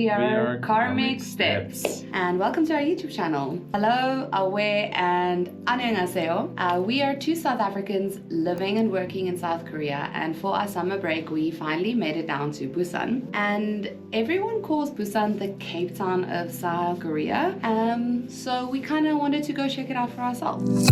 We are Karmic Steps. And welcome to our YouTube channel. Hello, awe, and annyeonghaseyo. We are two South Africans living and working in South Korea, and for our summer break we finally made it down to Busan. And everyone calls Busan the Cape Town of South Korea, so we kind of wanted to go check it out for ourselves.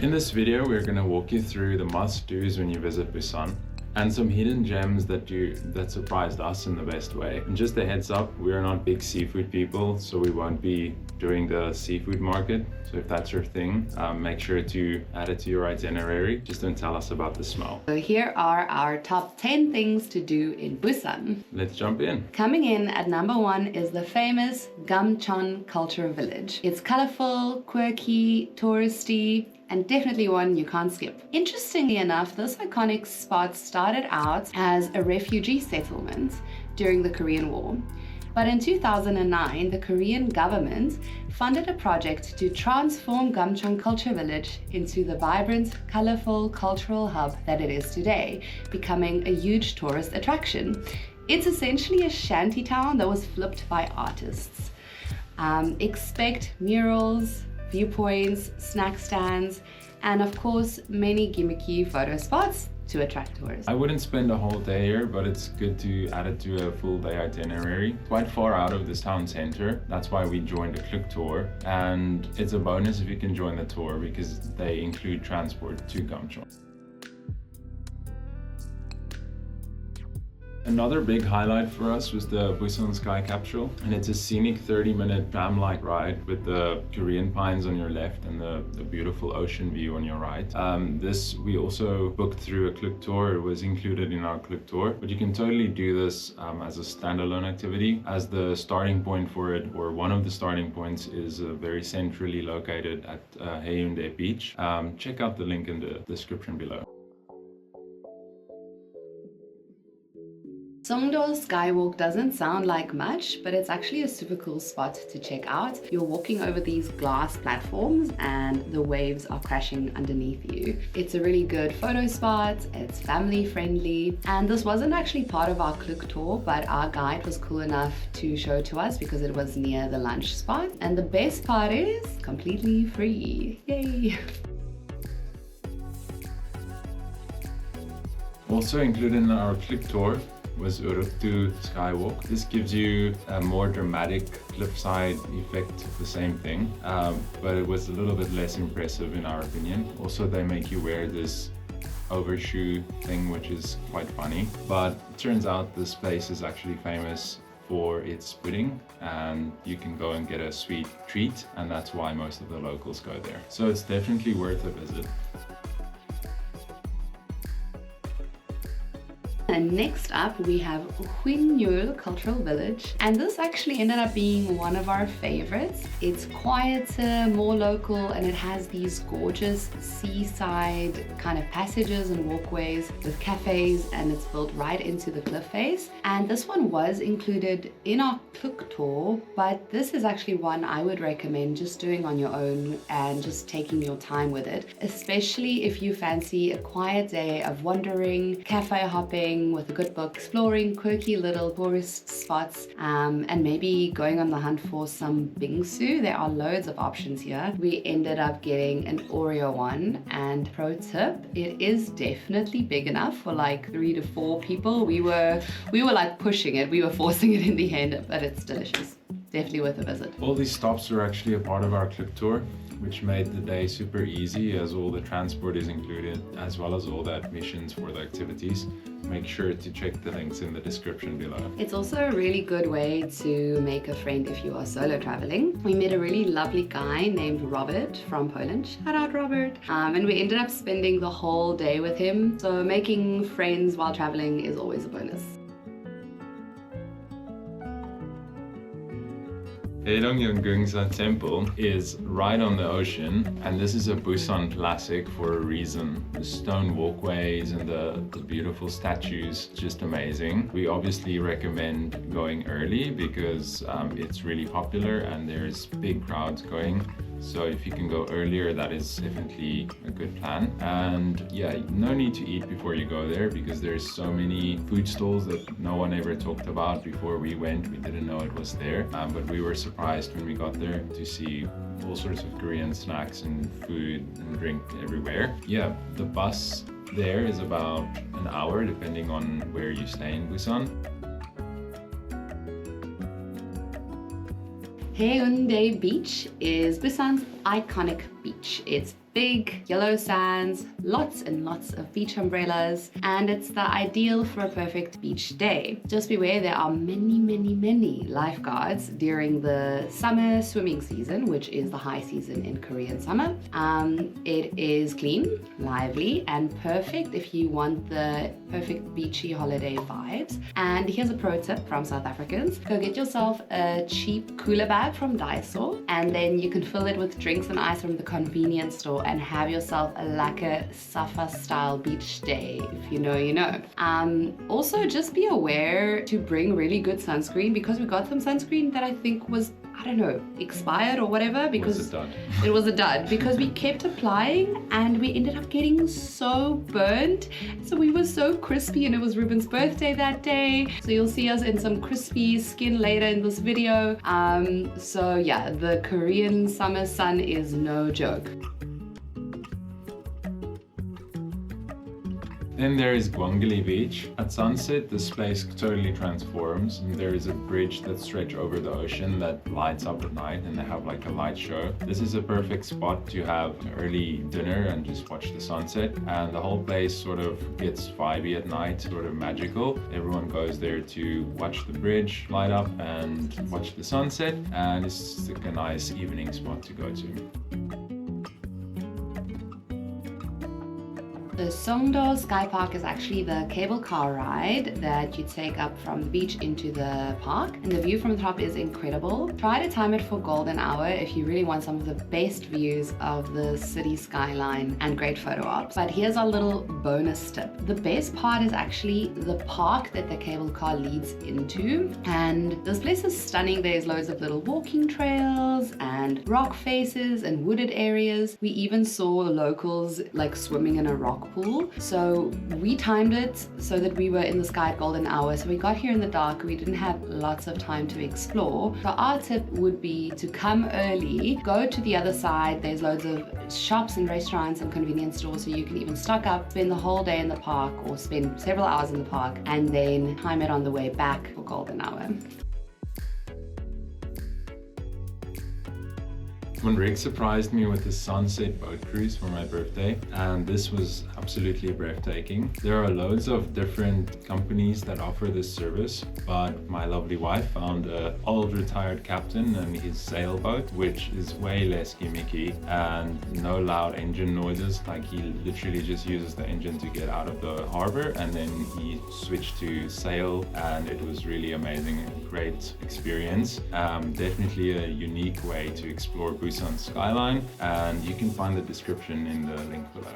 In this video, we're going to walk you through the must-dos when you visit Busan and some hidden gems that surprised us in the best way. And just a heads up, we're not big seafood people, so we won't be doing the seafood market. So if that's your thing, make sure to add it to your itinerary. Just don't tell us about the smell. So here are our top 10 things to do in Busan. Let's jump in. Coming in at number 1 is the famous Gamcheon Culture Village. It's colorful, quirky, touristy, and definitely one you can't skip. Interestingly enough, this iconic spot started out as a refugee settlement during the Korean War. But in 2009, the Korean government funded a project to transform Gamcheon Culture Village into the vibrant, colorful cultural hub that it is today, becoming a huge tourist attraction. It's essentially a shanty town that was flipped by artists. Expect murals, viewpoints, snack stands, and of course many gimmicky photo spots to attract tourists. I wouldn't spend a whole day here, but it's good to add it to a full day itinerary. Quite far out of this town center. That's why we joined the Klook Tour, and it's a bonus if you can join the tour because they include transport to Gamcheon. Another big highlight for us was the Busan Sky Capsule, and it's a scenic 30-minute tram-like ride with the Korean pines on your left and the beautiful ocean view on your right. This we also booked through a Klook Tour. It was included in our Klook Tour, but you can totally do this as a standalone activity, as the starting point for it, or one of the starting points, is very centrally located at Haeundae Beach. Check out the link in the description below. Songdo Skywalk doesn't sound like much, but it's actually a super cool spot to check out. You're walking over these glass platforms and the waves are crashing underneath you. It's a really good photo spot, it's family friendly, and this wasn't actually part of our Klook Tour, but our guide was cool enough to show to us because it was near the lunch spot. And the best part is completely free. Yay! Also included in our Klook Tour was Oryukdo Skywalk. This gives you a more dramatic cliffside effect of the same thing, but it was a little bit less impressive in our opinion. Also, they make you wear this overshoe thing, which is quite funny. But it turns out this place is actually famous for its pudding, and you can go and get a sweet treat, and that's why most of the locals go there. So it's definitely worth a visit. And next up we have Haeundae Cultural Village, and this actually ended up being one of our favorites. It's quieter, more local, and it has these gorgeous seaside kind of passages and walkways with cafes, and it's built right into the cliff face. And this one was included in our Klook Tour, but this is actually one I would recommend just doing on your own and just taking your time with it, especially if you fancy a quiet day of wandering, cafe hopping, with a good book, exploring quirky little tourist spots, and maybe going on the hunt for some bingsu. There are loads of options here. We ended up getting an Oreo one, and pro tip, it is definitely big enough for like 3 to 4 people. We were like pushing it, we were forcing it in the end, but it's delicious. Definitely worth a visit. All these stops are actually a part of our Klook Tour, which made the day super easy as all the transport is included, as well as all the admissions for the activities. Make sure to check the links in the description below. It's also a really good way to make a friend if you are solo traveling. We met a really lovely guy named Robert from Poland. Shout out Robert. And we ended up spending the whole day with him. So making friends while traveling is always a bonus. Haedong Yonggungsa temple is right on the ocean, and this is a Busan classic for a reason. The stone walkways and the beautiful statues, just amazing. We obviously recommend going early because it's really popular and there's big crowds going. So if you can go earlier, that is definitely a good plan. And yeah, no need to eat before you go there because there's so many food stalls that no one ever talked about before we went. We didn't know it was there, but we were surprised when we got there to see all sorts of Korean snacks and food and drink everywhere. Yeah, the bus there is about an hour depending on where you stay in Busan. Haeundae Beach is Busan's iconic beach. It's big, yellow sands, lots and lots of beach umbrellas, and it's the ideal for a perfect beach day. Just beware, there are many lifeguards during the summer swimming season, which is the high season in Korean summer. It is clean, lively, and perfect if you want the perfect beachy holiday vibes. And here's a pro tip from South Africans. Go get yourself a cheap cooler bag from Daiso, and then you can fill it with drinks and ice from the convenience store and have yourself a lekker Safa style beach day. If you know, you know. Also, just be aware to bring really good sunscreen, because we got some sunscreen that I think was, I don't know, expired or whatever, because it was a dud because we kept applying and we ended up getting so burnt. So we were so crispy, and it was Ruben's birthday that day. So you'll see us in some crispy skin later in this video. So yeah, the Korean summer sun is no joke. Then there is Gwangalli Beach. At sunset, this place totally transforms, and there is a bridge that stretches over the ocean that lights up at night, and they have like a light show. This is a perfect spot to have an early dinner and just watch the sunset, and the whole place sort of gets vibey at night, sort of magical. Everyone goes there to watch the bridge light up and watch the sunset, and it's just like a nice evening spot to go to. The Songdo Skywalk is actually the cable car ride that you take up from the beach into the park, and the view from the top is incredible. Try to time it for golden hour if you really want some of the best views of the city skyline and great photo ops. But here's our little bonus tip. The best part is actually the park that the cable car leads into, and this place is stunning. There's loads of little walking trails and rock faces and wooded areas. We even saw locals like swimming in a rock pool. So we timed it so that we were in the sky at golden hour. So we got here in the dark. We didn't have lots of time to explore. So our tip would be to come early, go to the other side. There's loads of shops and restaurants and convenience stores, so you can even stock up, spend the whole day in the park or spend several hours in the park, and then time it on the way back for golden hour. Rick surprised me with the sunset boat cruise for my birthday, and this was absolutely breathtaking. There are loads of different companies that offer this service, but my lovely wife found an old retired captain and his sailboat, which is way less gimmicky and no loud engine noises. Like, he literally just uses the engine to get out of the harbor, and then he switched to sail, and it was really amazing. Great experience. Definitely a unique way to explore Busan skyline, and you can find the description in the link below.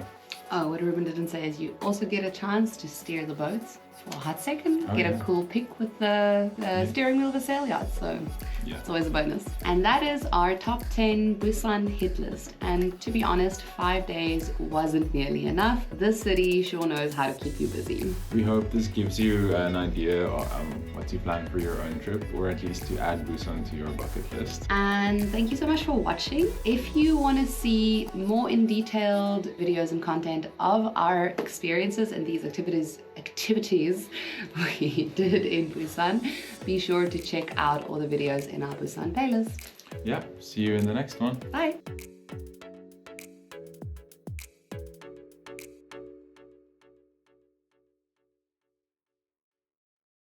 Oh, what Ruben didn't say is you also get a chance to steer the boats for a hot second, get a cool pic with the steering wheel of a sail yacht, so it's always a bonus. And that is our top 10 Busan hit list. And to be honest, 5 days wasn't nearly enough. This city sure knows how to keep you busy. We hope this gives you an idea of what to plan for your own trip, or at least to add Busan to your bucket list. And thank you so much for watching. If you want to see more in detailed videos and content of our experiences and these activities we did in Busan, be sure to check out all the videos in our Busan playlist. Yeah, see you in the next one. Bye.